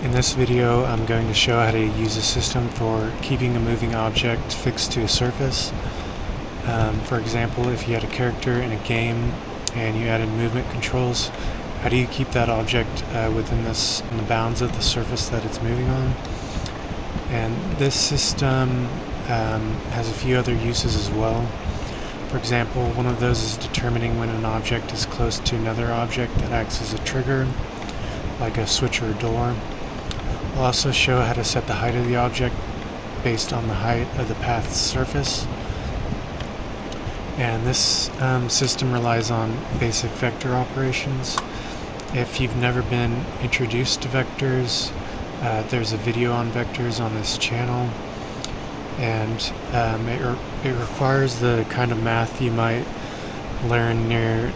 In this video, I'm going to show how to use a system for keeping a moving object fixed to a surface. For example, if you had a character in a game and you added movement controls, how do you keep that object within the bounds of the surface that it's moving on? And this system has a few other uses as well. For example, one of those is determining when an object is close to another object that acts as a trigger, like a switch or a door. I'll also show how to set the height of the object based on the height of the path's surface. And this system relies on basic vector operations. If you've never been introduced to vectors, there's a video on vectors on this channel, and it requires the kind of math you might learn near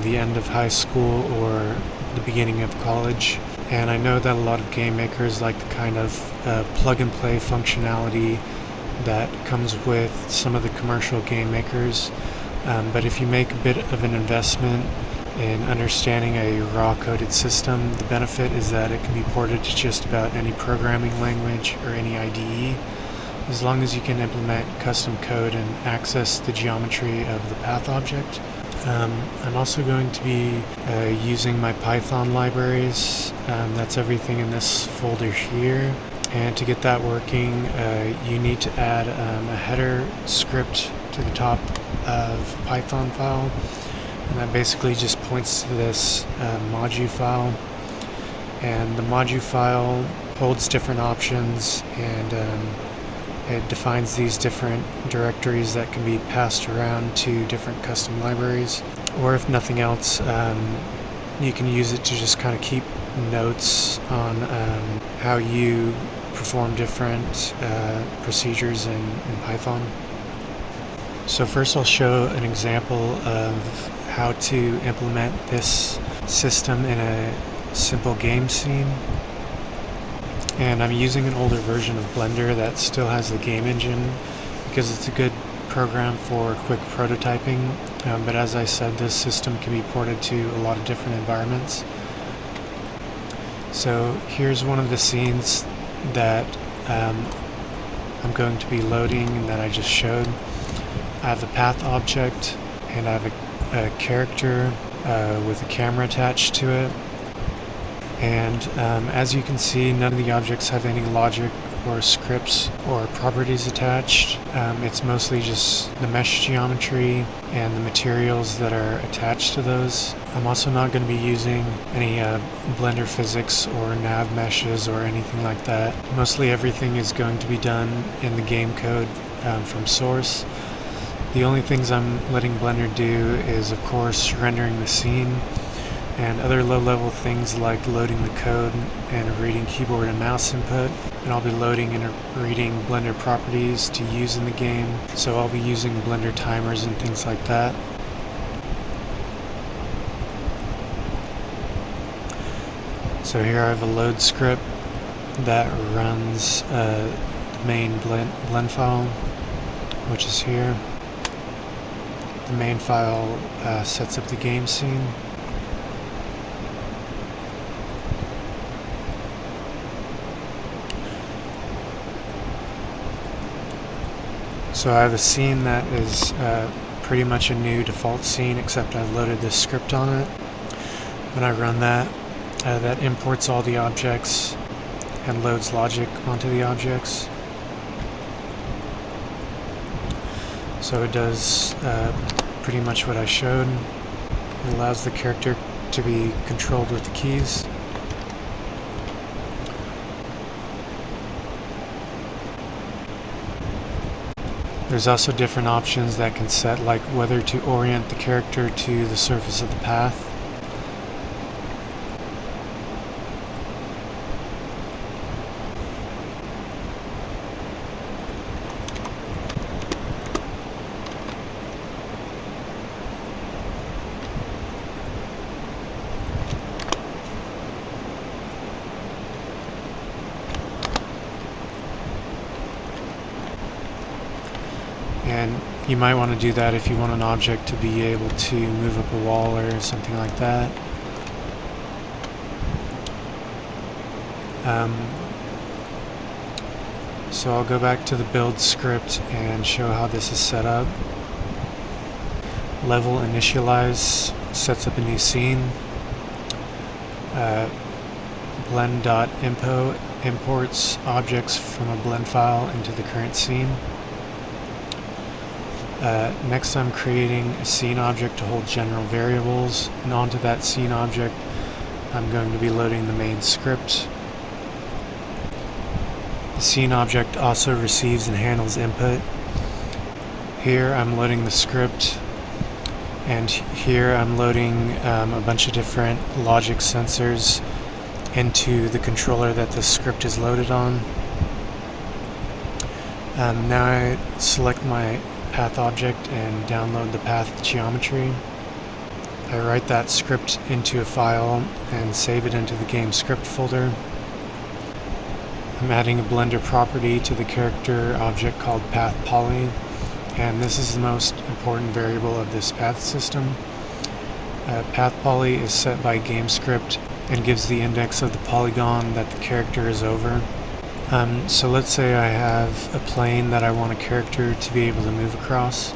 the end of high school or the beginning of college. And I know that a lot of game makers like the kind of plug-and-play functionality that comes with some of the commercial game makers. But if you make a bit of an investment in understanding a raw-coded system, the benefit is that it can be ported to just about any programming language or any IDE, as long as you can implement custom code and access the geometry of the path object. I'm also going to be using my Python libraries. That's everything in this folder here. And to get that working, you need to add a header script to the top of Python file. And that basically just points to this module file. And the module file holds different options, and it defines these different directories that can be passed around to different custom libraries. Or if nothing else, you can use it to just kind of keep notes on how you perform different procedures in Python. So first I'll show an example of how to implement this system in a simple game scene. And I'm using an older version of Blender that still has the game engine because it's a good program for quick prototyping. But as I said, this system can be ported to a lot of different environments. So here's one of the scenes that I'm going to be loading and that I just showed. I have the path object, and I have a character with a camera attached to it. And as you can see, none of the objects have any logic or scripts or properties attached. It's mostly just the mesh geometry and the materials that are attached to those. I'm also not going to be using any Blender physics or nav meshes or anything like that. Mostly everything is going to be done in the game code from source. The only things I'm letting Blender do is, of course, rendering the scene, and other low-level things like loading the code and reading keyboard and mouse input. And I'll be loading and reading Blender properties to use in the game, so I'll be using Blender timers and things like that. So here I have a load script that runs the main blend file, which is here. The main file sets up the game scene. So I have a scene that is pretty much a new default scene, except I've loaded this script on it. When I run that, that imports all the objects and loads logic onto the objects. So it does pretty much what I showed. It allows the character to be controlled with the keys. There's also different options that can set, like whether to orient the character to the surface of the path. And you might want to do that if you want an object to be able to move up a wall or something like that. So I'll go back to the build script and show how this is set up. Level initialize sets up a new scene. Blend.impo imports objects from a blend file into the current scene. Next, I'm creating a scene object to hold general variables, and onto that scene object I'm going to be loading the main script. The scene object also receives and handles input. Here I'm loading the script, and here I'm loading a bunch of different logic sensors into the controller that the script is loaded on. Now I select my path object and download the path geometry. I write that script into a file and save it into the game script folder. I'm adding a Blender property to the character object called path poly, and this is the most important variable of this path system. Path poly is set by GameScript and gives the index of the polygon that the character is over. So let's say I have a plane that I want a character to be able to move across.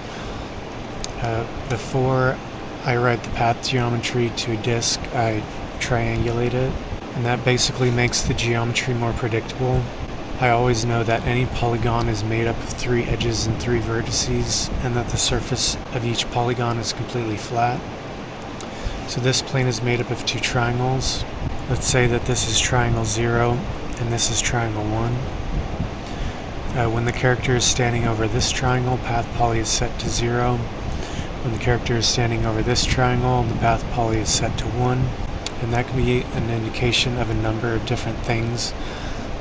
Before I write the path geometry to a disk, I triangulate it, and that basically makes the geometry more predictable. I always know that any polygon is made up of 3 edges and 3 vertices, and that the surface of each polygon is completely flat. So this plane is made up of 2 triangles. Let's say that this is triangle 0 and this is triangle 1. When the character is standing over this triangle, path poly is set to 0. When the character is standing over this triangle, the path poly is set to 1. And that can be an indication of a number of different things,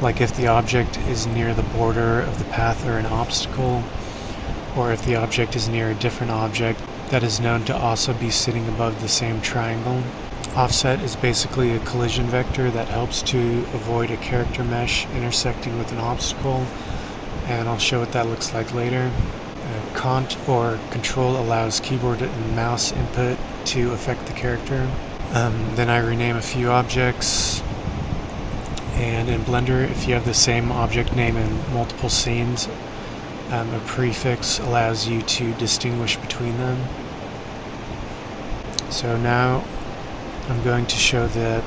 like if the object is near the border of the path or an obstacle, or if the object is near a different object that is known to also be sitting above the same triangle. Offset is basically a collision vector that helps to avoid a character mesh intersecting with an obstacle, and I'll show what that looks like later. Cont or control allows keyboard and mouse input to affect the character. Then I rename a few objects, and in Blender, if you have the same object name in multiple scenes, a prefix allows you to distinguish between them. So now I'm going to show the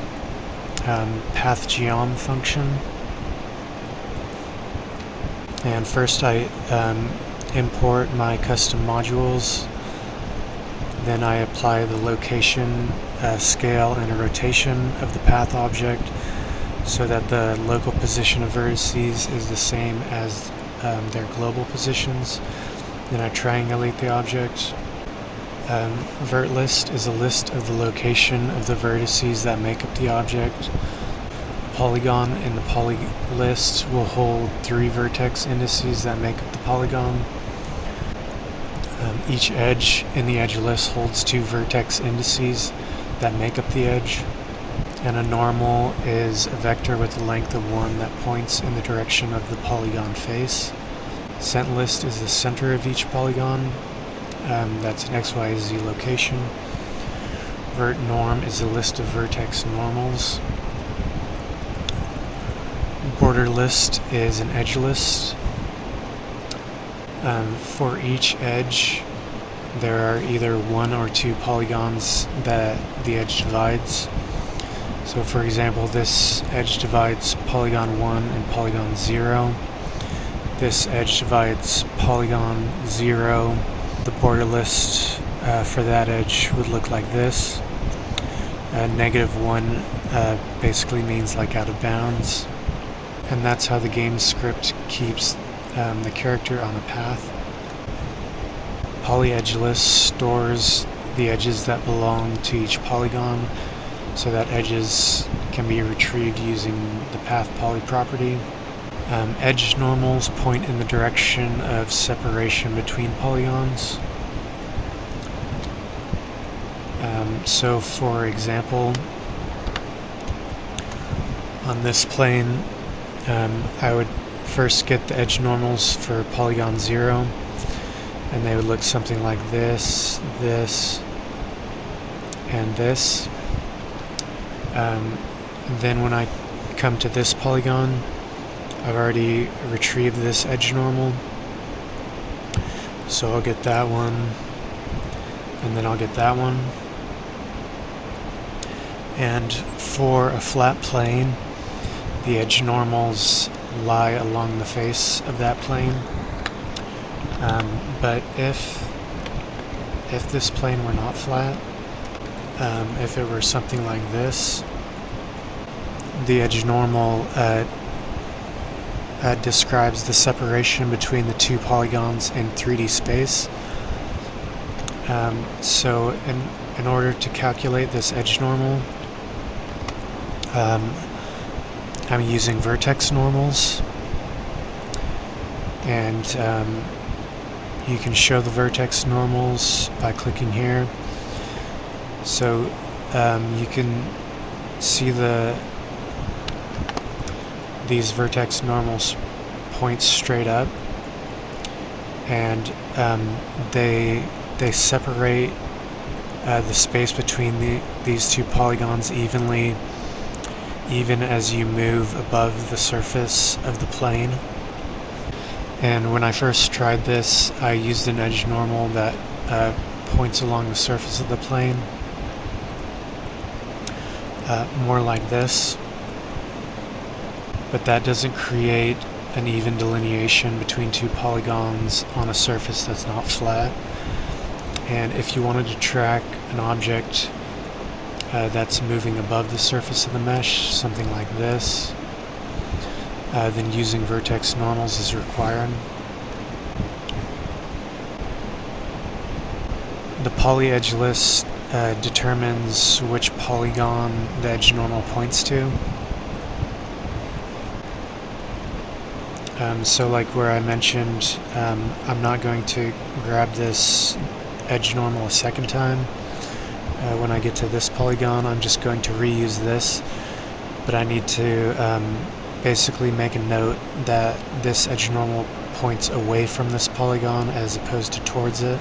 path geom function. And first I import my custom modules. Then I apply the location, scale, and rotation of the path object so that the local position of vertices is the same as their global positions. Then I triangulate the object. Vert list is a list of the location of the vertices that make up the object. A polygon in the poly list will hold 3 vertex indices that make up the polygon. Each edge in the edge list holds 2 vertex indices that make up the edge. And a normal is a vector with a length of 1 that points in the direction of the polygon face. Cent list is the center of each polygon. That's an XYZ location. Vert norm is a list of vertex normals. Border list is an edge list. For each edge, there are either 1 or 2 polygons that the edge divides. So for example, this edge divides polygon 1 and polygon 0. This edge divides polygon 0. The border list for that edge would look like this. -1 basically means like out of bounds. And that's how the game script keeps the character on a path. Poly edge list stores the edges that belong to each polygon so that edges can be retrieved using the path poly property. Edge normals point in the direction of separation between polygons. So for example, on this plane, I would first get the edge normals for polygon 0, and they would look something like this, this, and this. Then when I come to this polygon, I've already retrieved this edge normal. So I'll get that one, and then I'll get that one. And for a flat plane, the edge normals lie along the face of that plane. But if this plane were not flat, if it were something like this, the edge normal describes the separation between the two polygons in 3D space. So in order to calculate this edge normal, I'm using vertex normals, and you can show the vertex normals by clicking here. So you can see these vertex normals point straight up, and they separate the space between these two polygons evenly, even as you move above the surface of the plane. And when I first tried this, I used an edge normal that points along the surface of the plane, more like this. But that doesn't create an even delineation between two polygons on a surface that's not flat. And if you wanted to track an object that's moving above the surface of the mesh, something like this, then using vertex normals is required. The poly edge list determines which polygon the edge normal points to. So like where I mentioned, I'm not going to grab this edge normal a second time. When I get to this polygon, I'm just going to reuse this, but I need to basically make a note that this edge normal points away from this polygon as opposed to towards it.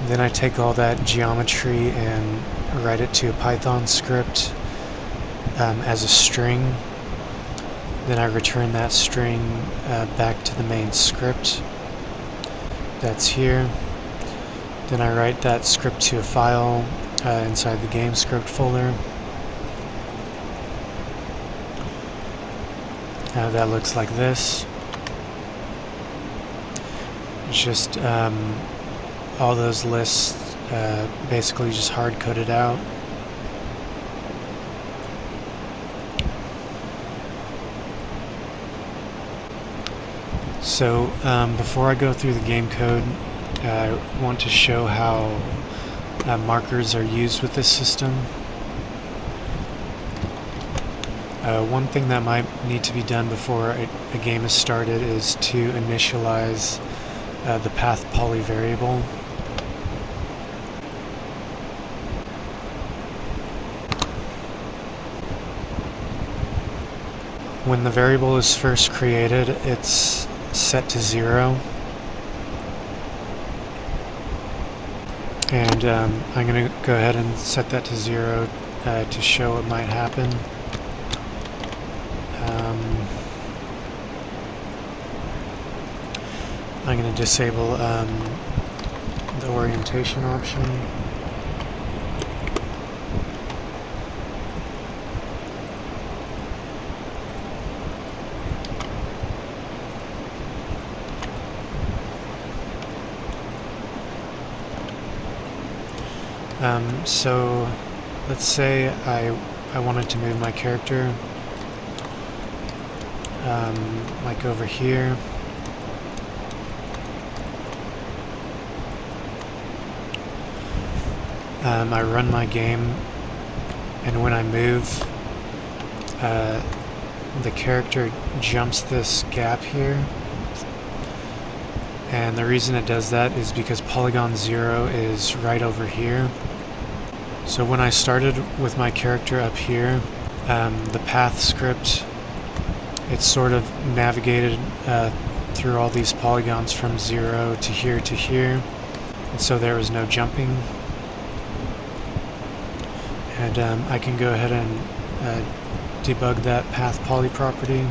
Then I take all that geometry and write it to a Python script as a string. Then I return that string back to the main script that's here. Then I write that script to a file inside the game script folder. That looks like this. It's just all those lists basically just hard-coded out. So before I go through the game code, I want to show how markers are used with this system. One thing that might need to be done before a game is started is to initialize the path poly variable. When the variable is first created, it's set to 0. And I'm going to go ahead and set that to 0 to show what might happen. I'm going to disable the orientation option. So let's say I wanted to move my character like over here. I run my game, and when I move, the character jumps this gap here. And the reason it does that is because polygon 0 is right over here. So when I started with my character up here, the path script, it sort of navigated through all these polygons from 0 to here, and so there was no jumping. And I can go ahead and debug that path poly property.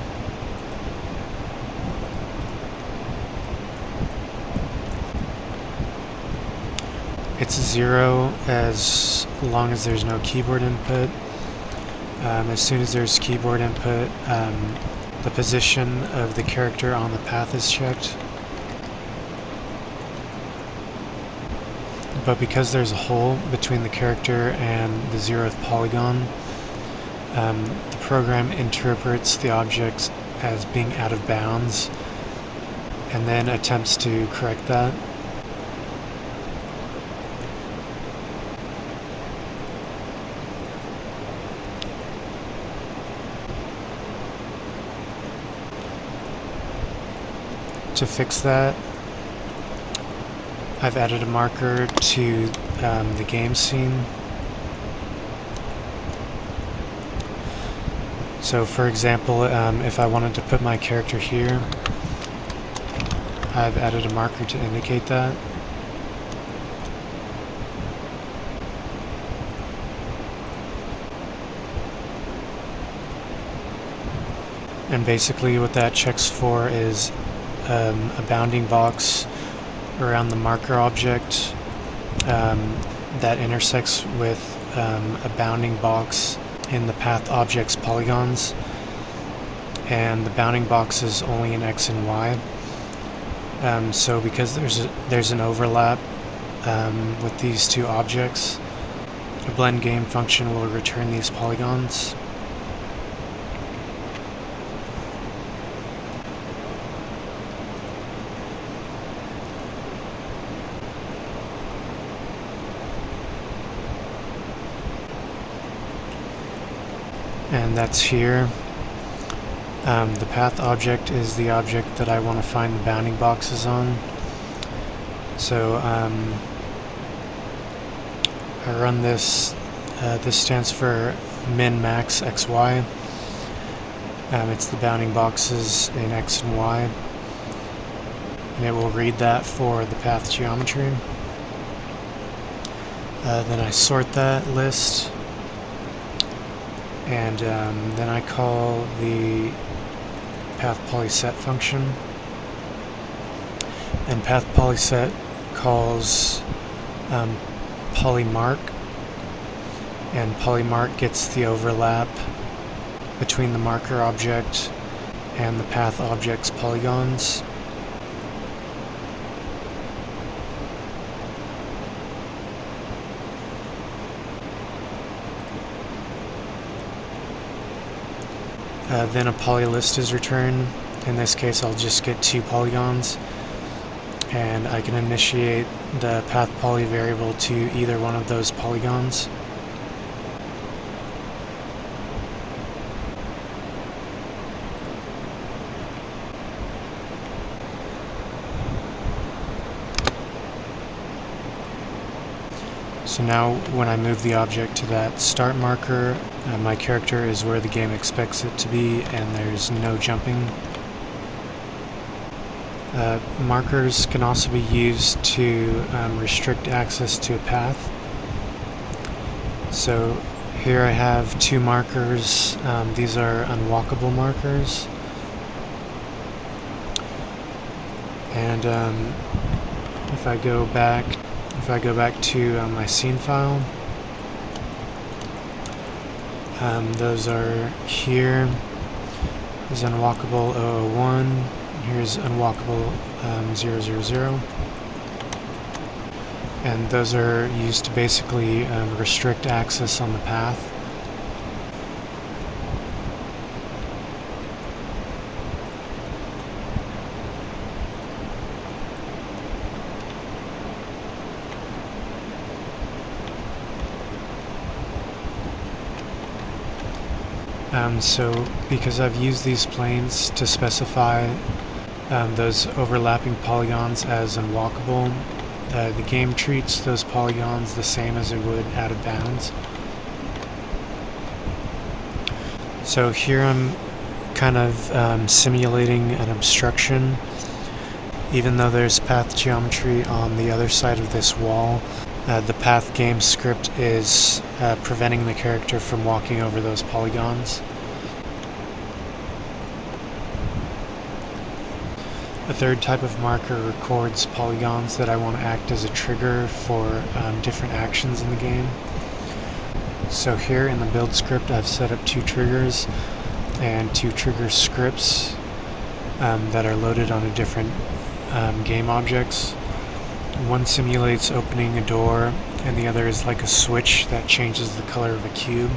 It's 0 as long as there's no keyboard input. As soon as there's keyboard input, the position of the character on the path is checked. But because there's a hole between the character and the 0th polygon, the program interprets the objects as being out of bounds and then attempts to correct that. To fix that, I've added a marker to the game scene. So for example, if I wanted to put my character here, I've added a marker to indicate that. And basically what that checks for is a bounding box around the marker object that intersects with a bounding box in the path object's polygons, and the bounding box is only in X and Y. So because there's an overlap with these two objects, a blend game function will return these polygons. And that's here. The path object is the object that I want to find the bounding boxes on. So I run this. This stands for min-max XY. It's the bounding boxes in X and Y. And it will read that for the path geometry. Then I sort that list. And then I call the path polyset function, and path polyset calls polymark, and polymark gets the overlap between the marker object and the path object's polygons. Then a polylist is returned. In this case, I'll just get 2 polygons, and I can initiate the path poly variable to either one of those polygons. So now when I move the object to that start marker, my character is where the game expects it to be, and there's no jumping. Markers can also be used to restrict access to a path. So here I have 2 markers. These are unwalkable markers. And if I go back to my scene file, those are here. Is unwalkable 001. Here's unwalkable 000. And those are used to basically restrict access on the path. So because I've used these planes to specify those overlapping polygons as unwalkable, the game treats those polygons the same as it would out of bounds. So here I'm kind of simulating an obstruction. Even though there's path geometry on the other side of this wall, The path game script is preventing the character from walking over those polygons. A third type of marker records polygons that I want to act as a trigger for different actions in the game. So here in the build script I've set up 2 triggers and 2 trigger scripts that are loaded onto different game objects. One simulates opening a door and the other is like a switch that changes the color of a cube.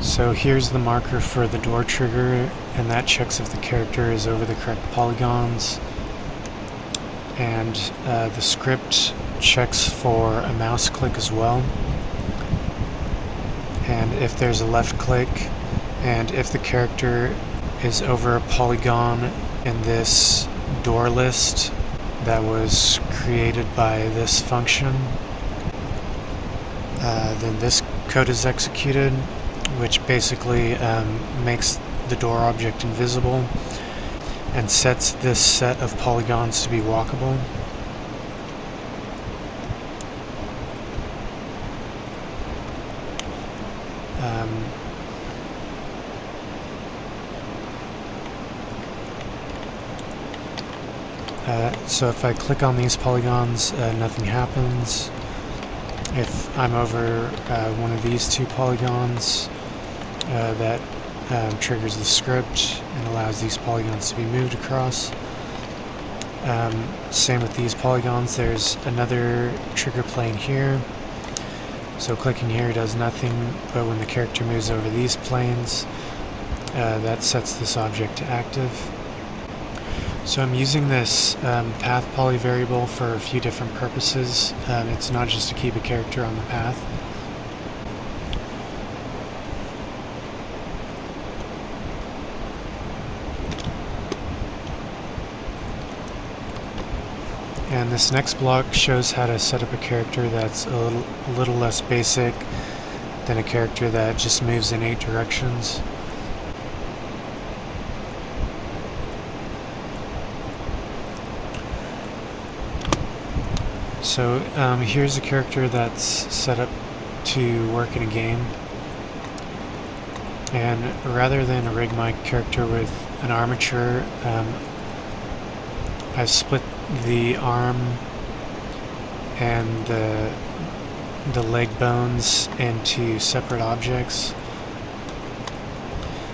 So here's the marker for the door trigger, and that checks if the character is over the correct polygons. And the script checks for a mouse click as well. And if there's a left click, and if the character is over a polygon in this door list that was created by this function, then this code is executed, which basically makes the door object invisible and sets this set of polygons to be walkable. So if I click on these polygons, nothing happens. If I'm over one of these 2 polygons, that triggers the script and allows these polygons to be moved across. Same with these polygons. There's another trigger plane here. So clicking here does nothing, but when the character moves over these planes, that sets this object to active. So I'm using this path poly variable for a few different purposes. It's not just to keep a character on the path. And this next block shows how to set up a character that's a little less basic than a character that just moves in 8 directions. So here's a character that's set up to work in a game. And rather than rig my character with an armature, I've split the arm and the leg bones into separate objects.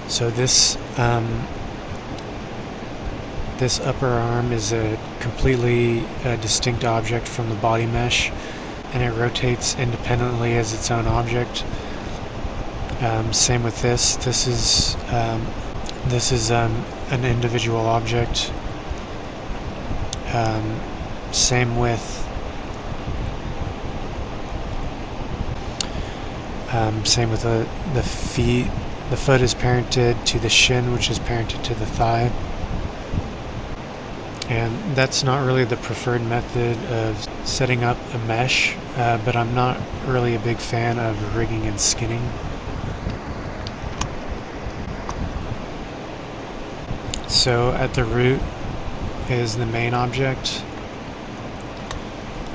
So this this upper arm is a completely distinct object from the body mesh, and it rotates independently as its own object. Same with this. This is an individual object. Same with the feet. The foot is parented to the shin, which is parented to the thigh. And that's not really the preferred method of setting up a mesh, but I'm not really a big fan of rigging and skinning. So at the root is the main object.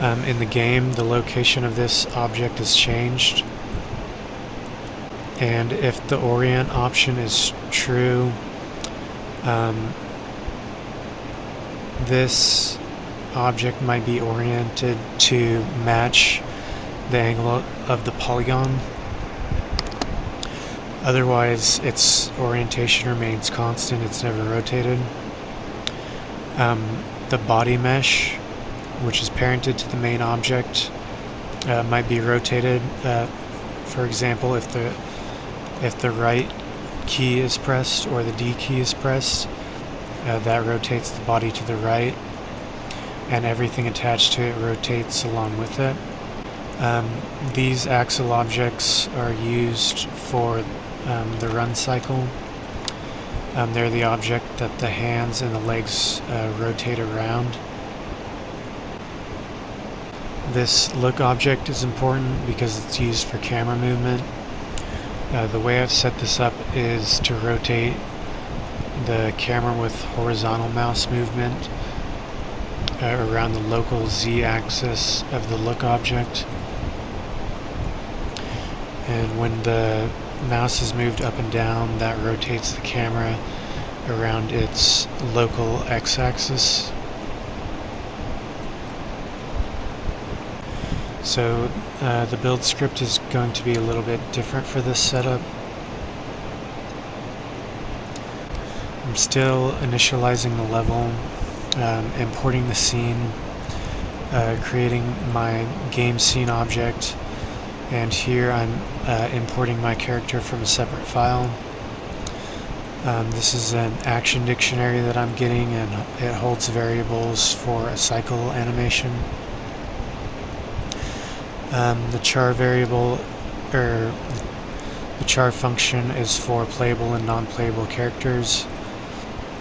In the game, the location of this object is changed. And if the orient option is true, this object might be oriented to match the angle of the polygon. Otherwise, its orientation remains constant, it's never rotated. The body mesh, which is parented to the main object, might be rotated. For example, if the right key is pressed or the D key is pressed, that rotates the body to the right, and everything attached to it rotates along with it. These axle objects are used for the run cycle. They're the object that the hands and the legs rotate around. This look object is important because it's used for camera movement. The way I've set this up is to rotate the camera with horizontal mouse movement around the local Z-axis of the look object. And when the mouse is moved up and down, that rotates the camera around its local X-axis. So the build script is going to be a little bit different for this setup. I'm still initializing the level, importing the scene, creating my game scene object, and here I'm importing my character from a separate file. This is an action dictionary that I'm getting, and it holds variables for a cycle animation. The char variable, or the char function, is for playable and non-playable characters.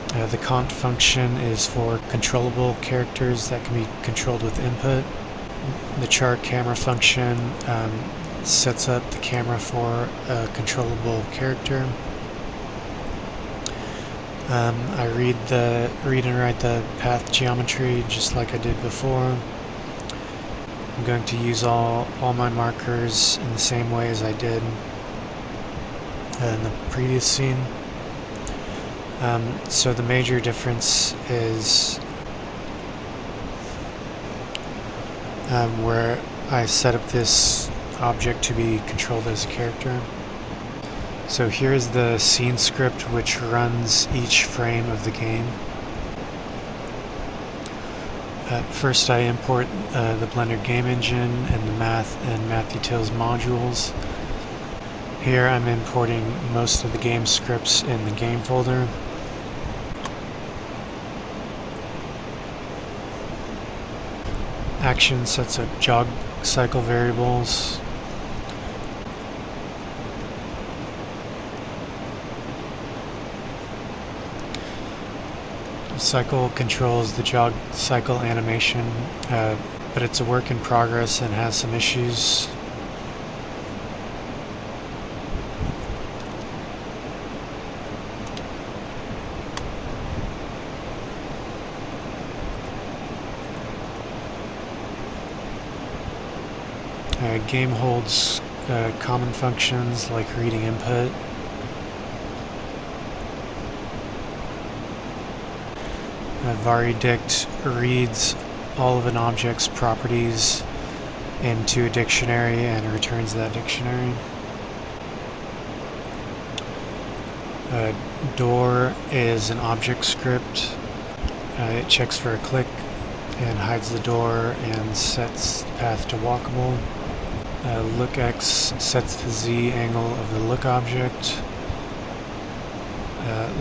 The cont function is for controllable characters that can be controlled with input. The char camera function sets up the camera for a controllable character. I read and write the path geometry just like I did before. I'm going to use all my markers in the same way as I did in the previous scene. So the major difference is where I set up this object to be controlled as a character. So here's the scene script which runs each frame of the game. First I import the Blender game engine and the math and math details modules. Here I'm importing most of the game scripts in the game folder. Action sets up jog cycle variables. Cycle controls the jog cycle animation, but it's a work in progress and has some issues. Game holds common functions like reading input. Varidict reads all of an object's properties into a dictionary and returns that dictionary. Door is an object script. It checks for a click and hides the door and sets the path to walkable. Look X sets the Z angle of the look object.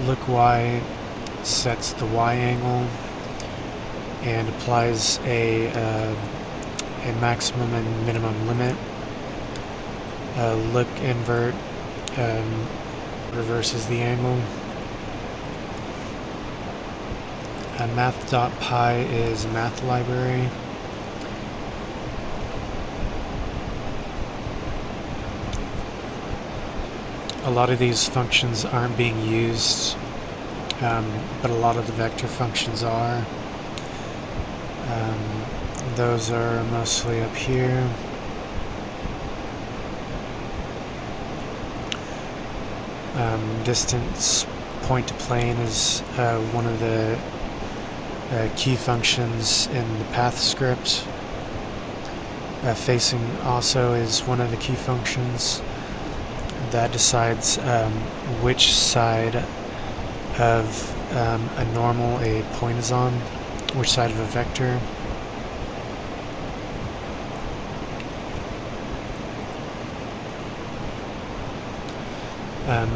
Look Y sets the Y angle and applies a maximum and minimum limit. Look invert reverses the angle. Math.py is a math library. A lot of these functions aren't being used, but a lot of the vector functions are. Those are mostly up here. Distance point to plane is one of the key functions in the path script. Facing also is one of the key functions that decides which side of a normal a point is on, which side of a vector.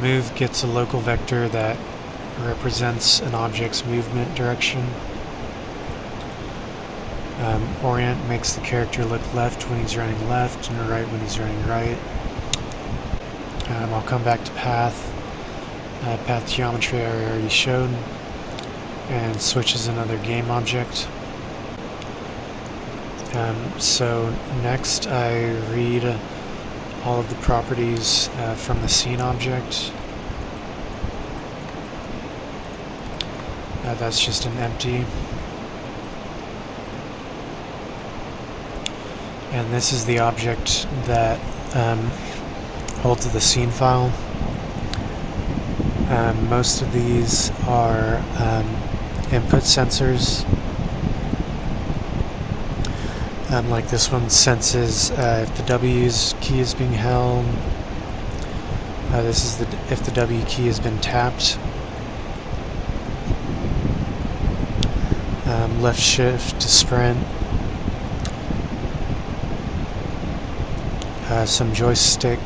Move gets a local vector that represents an object's movement direction. Orient makes the character look left when he's running left and right when he's running right. I'll come back to path. Path geometry I already showed, and switch is another game object. So next I read all of the properties from the scene object. That's just an empty. And this is the object that holds the scene file. Most of these are input sensors. Like this one senses if the W key is being held. This is if the W key has been tapped. Left shift to sprint. Some joystick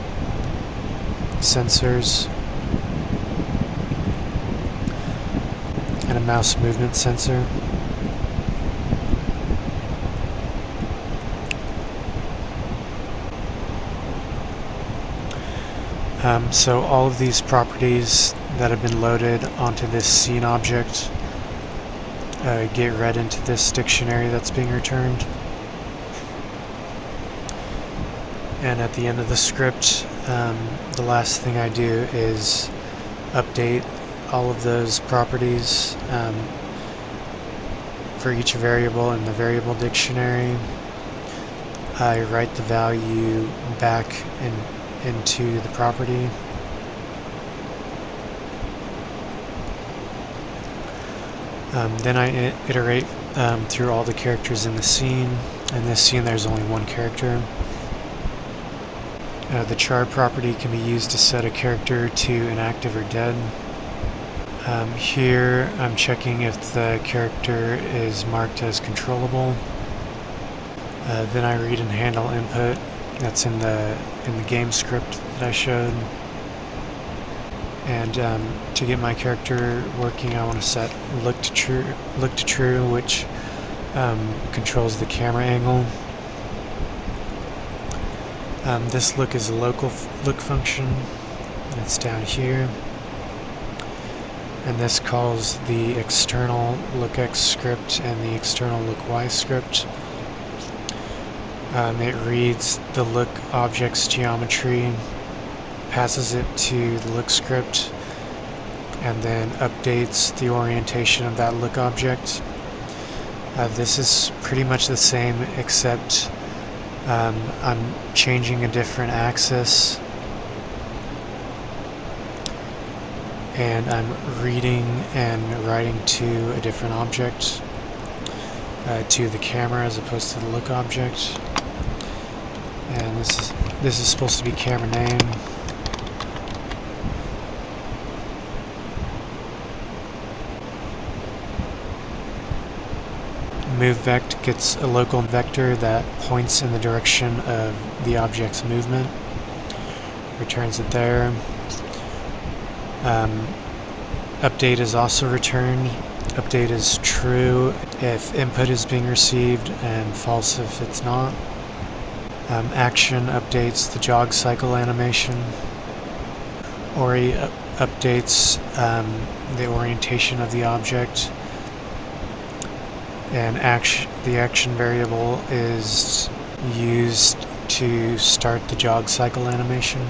sensors. And a mouse movement sensor. So all of these properties that have been loaded onto this scene object get read into this dictionary that's being returned. And at the end of the script, the last thing I do is update all of those properties for each variable in the variable dictionary. I write the value back into the property. Then I iterate through all the characters in the scene. In this scene there's only one character. The char property can be used to set a character to inactive or dead. Here I'm checking if the character is marked as controllable. Then I read and handle input that's in the game script that I showed. And to get my character working, I want to set look to true, which controls the camera angle. This look is a local look function. It's down here. And this calls the external lookx script and the external lookY script. It reads the look object's geometry, passes it to the look script, and then updates the orientation of that look object. This is pretty much the same, except I'm changing a different axis, and I'm reading and writing to a different object, to the camera as opposed to the look object. And this is supposed to be camera name. MoveVect gets a local vector that points in the direction of the object's movement, returns it there. Update is also returned. Update is true if input is being received and false if it's not. Action updates the jog cycle animation. Ori updates the orientation of the object. And the action variable is used to start the jog cycle animation.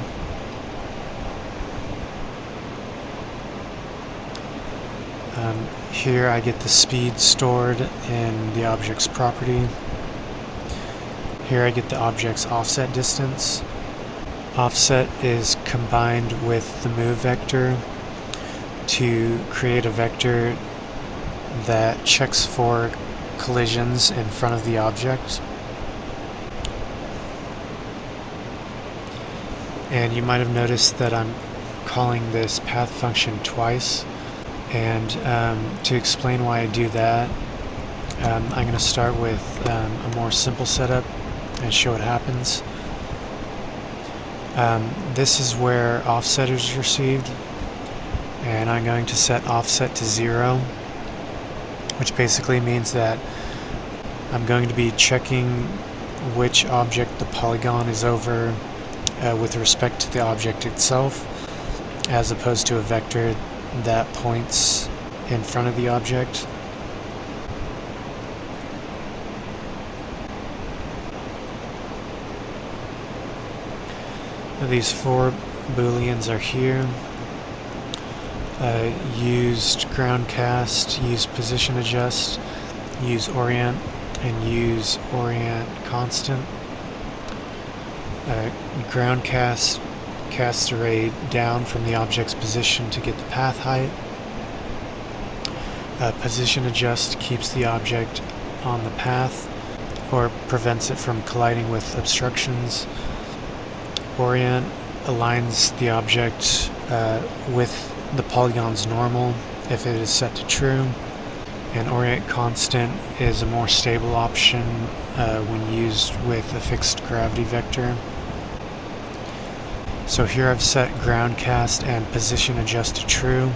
Here I get the speed stored in the object's property. Here I get the object's offset distance. Offset is combined with the move vector to create a vector that checks for collisions in front of the object. And you might have noticed that I'm calling this path function twice. And to explain why I do that, I'm going to start with a more simple setup and show what happens. This is where offset is received, and I'm going to set offset to 0, which basically means that I'm going to be checking which object the polygon is over with respect to the object itself, as opposed to a vector that points in front of the object. These four booleans are here. Used ground cast, use position adjust, use orient, and use orient constant. Ground cast casts a ray down from the object's position to get the path height. Position adjust keeps the object on the path or prevents it from colliding with obstructions. Orient aligns the object with the polygon's normal if it is set to true, and orient constant is a more stable option when used with a fixed gravity vector. So here I've set ground cast and position adjust to true.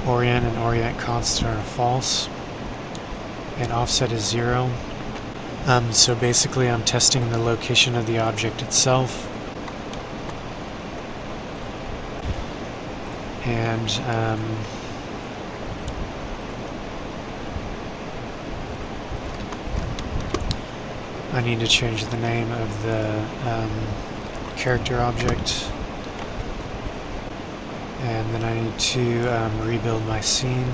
Orient and orient constant are false, and offset is 0. So basically I'm testing the location of the object itself. And I need to change the name of the character object, and then I need to rebuild my scene.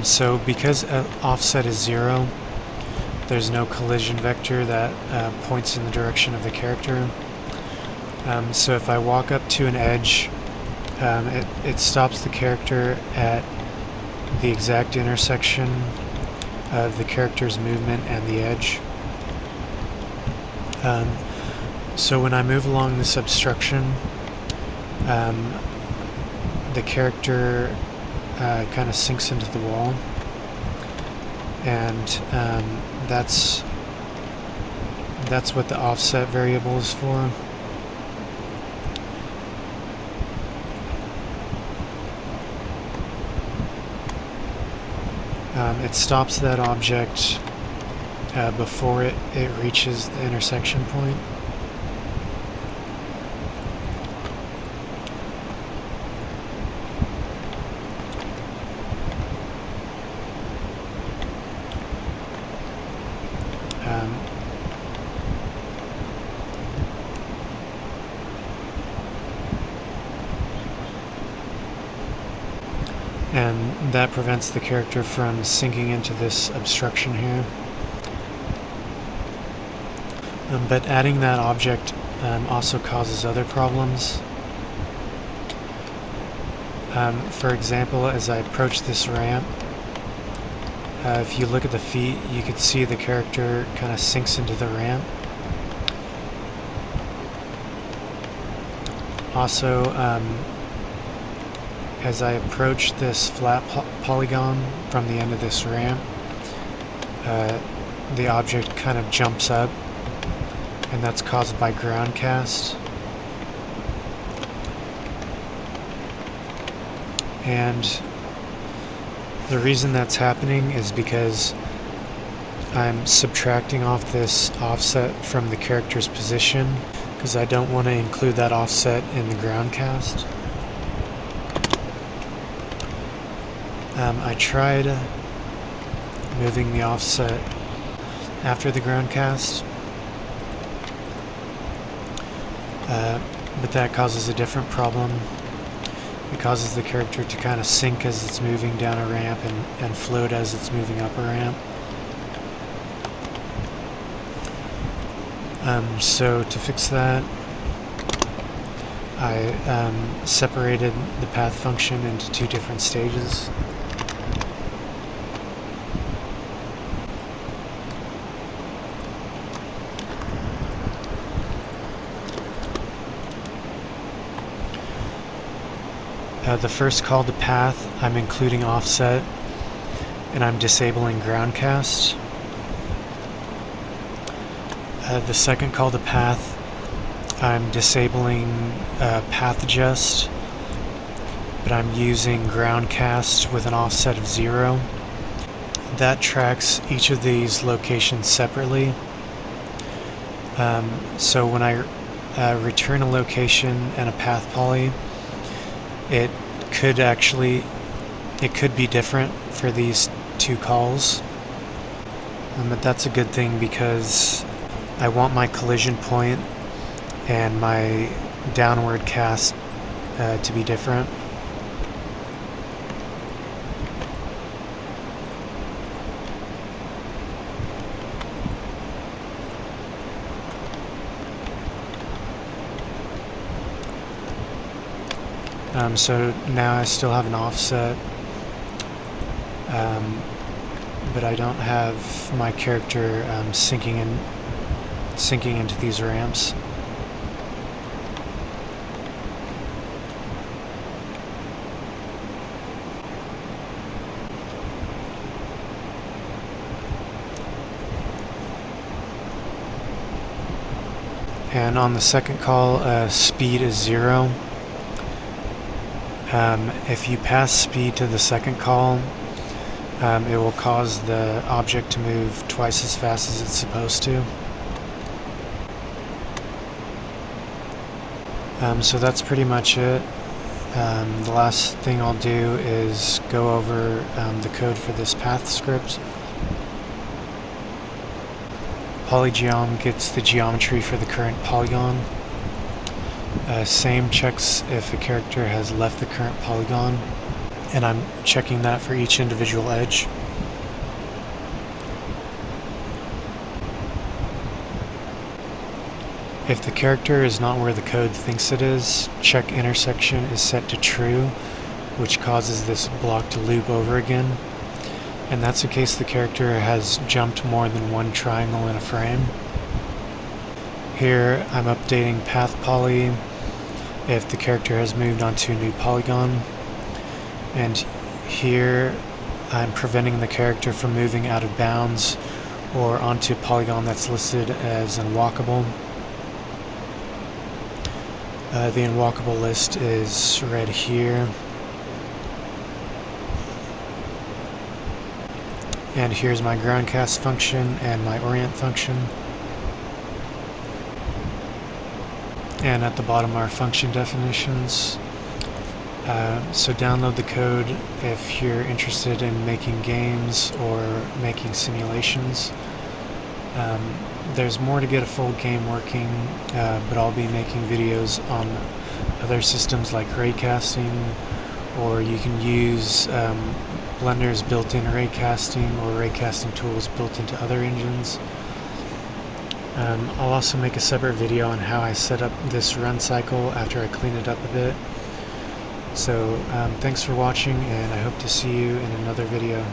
So because offset is 0, there's no collision vector that points in the direction of the character. So if I walk up to an edge, it stops the character at the exact intersection of the character's movement and the edge. So when I move along this obstruction, the character kind of sinks into the wall, and that's what the offset variable is for. It stops that object before it reaches the intersection point. And that prevents the character from sinking into this obstruction here. But adding that object also causes other problems. For example, as I approach this ramp, if you look at the feet, you could see the character kind of sinks into the ramp. Also, as I approach this flat polygon from the end of this ramp, the object kind of jumps up, and that's caused by ground cast. And the reason that's happening is because I'm subtracting off this offset from the character's position, because I don't want to include that offset in the ground cast. I tried moving the offset after the ground cast, but that causes a different problem. It causes the character to kind of sink as it's moving down a ramp and float as it's moving up a ramp. So to fix that, I separated the path function into two different stages. The first call to path, I'm including offset, and I'm disabling ground cast. The second call to path, I'm disabling path adjust, but I'm using ground cast with an offset of 0. That tracks each of these locations separately. So when I return a location and a path poly, it could be different for these two calls, but that's a good thing because I want my collision point and my downward cast to be different. So now I still have an offset, but I don't have my character sinking into these ramps. And on the second call, speed is 0. If you pass speed to the second call, it will cause the object to move twice as fast as it's supposed to. So that's pretty much it. The last thing I'll do is go over the code for this path script. PolyGeom gets the geometry for the current polygon. Same checks if a character has left the current polygon, and I'm checking that for each individual edge. If the character is not where the code thinks it is, check intersection is set to true, which causes this block to loop over again. And that's in case the character has jumped more than one triangle in a frame. Here I'm updating path poly if the character has moved onto a new polygon. And here I'm preventing the character from moving out of bounds or onto a polygon that's listed as unwalkable. The unwalkable list is read here. And here's my ground cast function and my orient function. And at the bottom are function definitions. So download the code if you're interested in making games or making simulations. There's more to get a full game working, but I'll be making videos on other systems like raycasting, or you can use Blender's built-in raycasting or raycasting tools built into other engines. I'll also make a separate video on how I set up this run cycle after I clean it up a bit. So thanks for watching, and I hope to see you in another video.